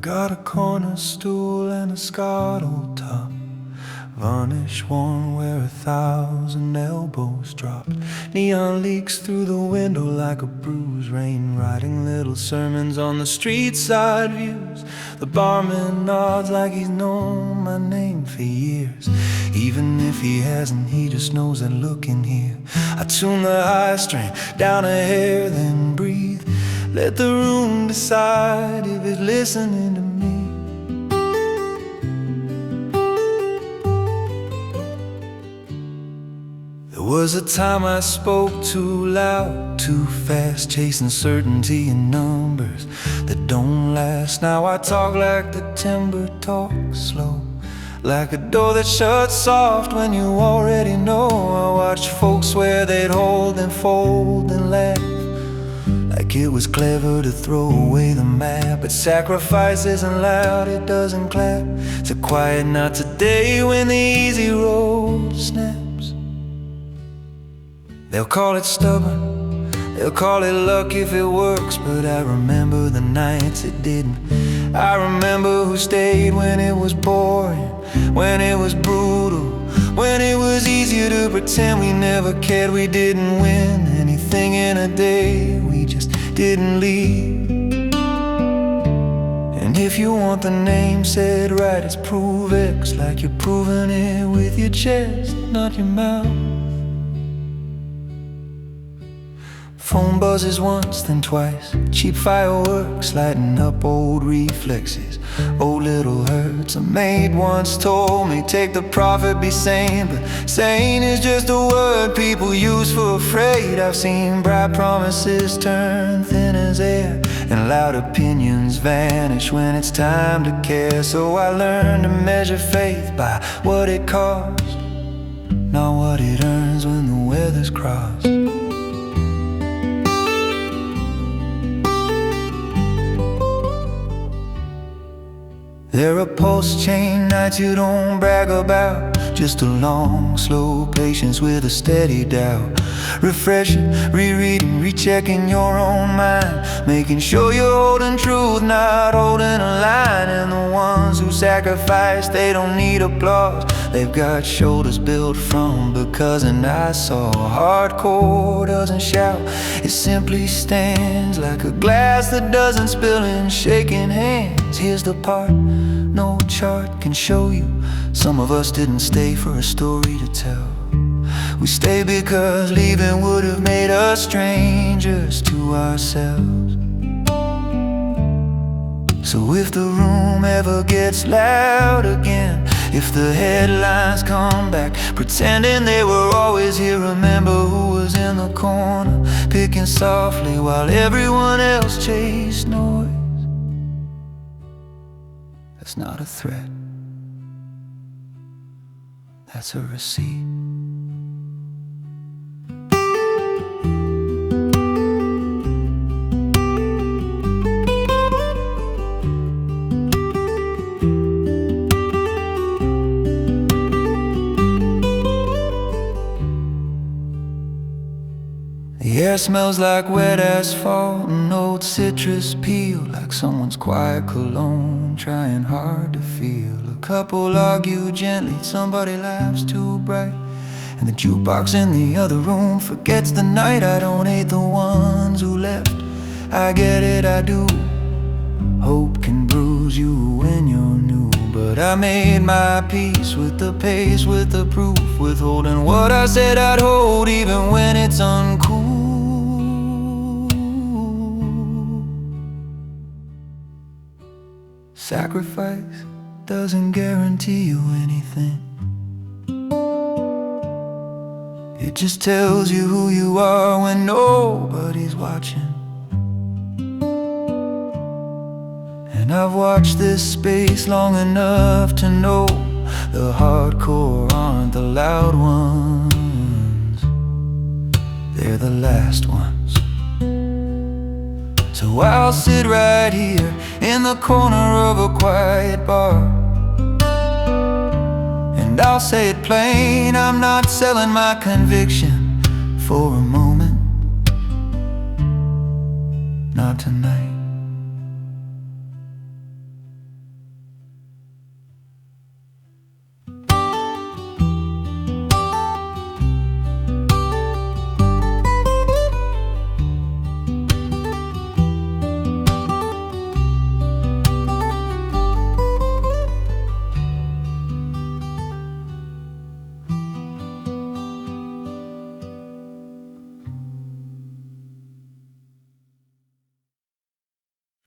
got a corner stool and a scarred old top, varnish worn where 1,000 elbows dropped. Neon leaks through the window like a bruise. Rain writing little sermons on the street side views. The barman nods like he's known my name for years. Even if he hasn't, he just knows that looking here. I tune the high string down a hair, then breathe. Let the room decide if it's listening to me. There was a time I spoke too loud, too fast, chasing certainty in numbers that don't last. Now I talk like the timber talks slow, like a door that shuts soft when you already know. I watched folks swear they'd hold and fold and laugh, like it was clever to throw away the map. But sacrifice isn't loud, it doesn't clap. It's a quiet not today when the easy road snaps. They'll call it stubborn, they'll call it luck if it works, but I remember the nights it didn't. I remember who stayed when it was boring, when it was brutal, when it was easier to pretend we never cared. We didn't win anything in a day, we just didn't leave. And if you want the name said right, it's Prove X, like you're proving it with your chest, not your mouth. Phone buzzes once, then twice. Cheap fireworks lighting up old reflexes, old little hurts. A maid once told me, take the profit, be sane. But sane is just a word people use for afraid. I've seen bright promises turn thin as air, and loud opinions vanish when it's time to care. So I learned to measure faith by what it costs, not what it earns when the weather's crossed. There are pulse-chain nights you don't brag about, just a long, slow patience with a steady doubt. Refreshing, rereading, rechecking your own mind, making sure you're holding truth, not holding a line. And the ones who sacrifice, they don't need applause. They've got shoulders built from because, and I saw hardcore doesn't shout, it simply stands like a glass that doesn't spill in shaking hands. Here's the part no chart can show you. Some of us didn't stay for a story to tell. We stay because leaving would have made us strangers to ourselves. So if the room ever gets loud again, if the headlines come back pretending they were always here, remember who was in the corner picking softly while everyone else chased noise. That's not a threat, that's a receipt. The air smells like wet asphalt and old citrus peel, like someone's quiet cologne trying hard to feel. A couple argue gently, somebody laughs too bright, and the jukebox in the other room forgets the night. I don't hate the ones who left, I get it, I do. Hope can bruise you when you're new, but I made my peace with the pace, with the proof, withholding what I said I'd hold even when it's uncool. Sacrifice doesn't guarantee you anything, it just tells you who you are when nobody's watching. And I've watched this space long enough to know the hardcore aren't the loud ones, they're the last ones. So I'll sit right here in the corner of a quiet bar, and I'll say it plain, I'm not selling my conviction for a moment. Not tonight.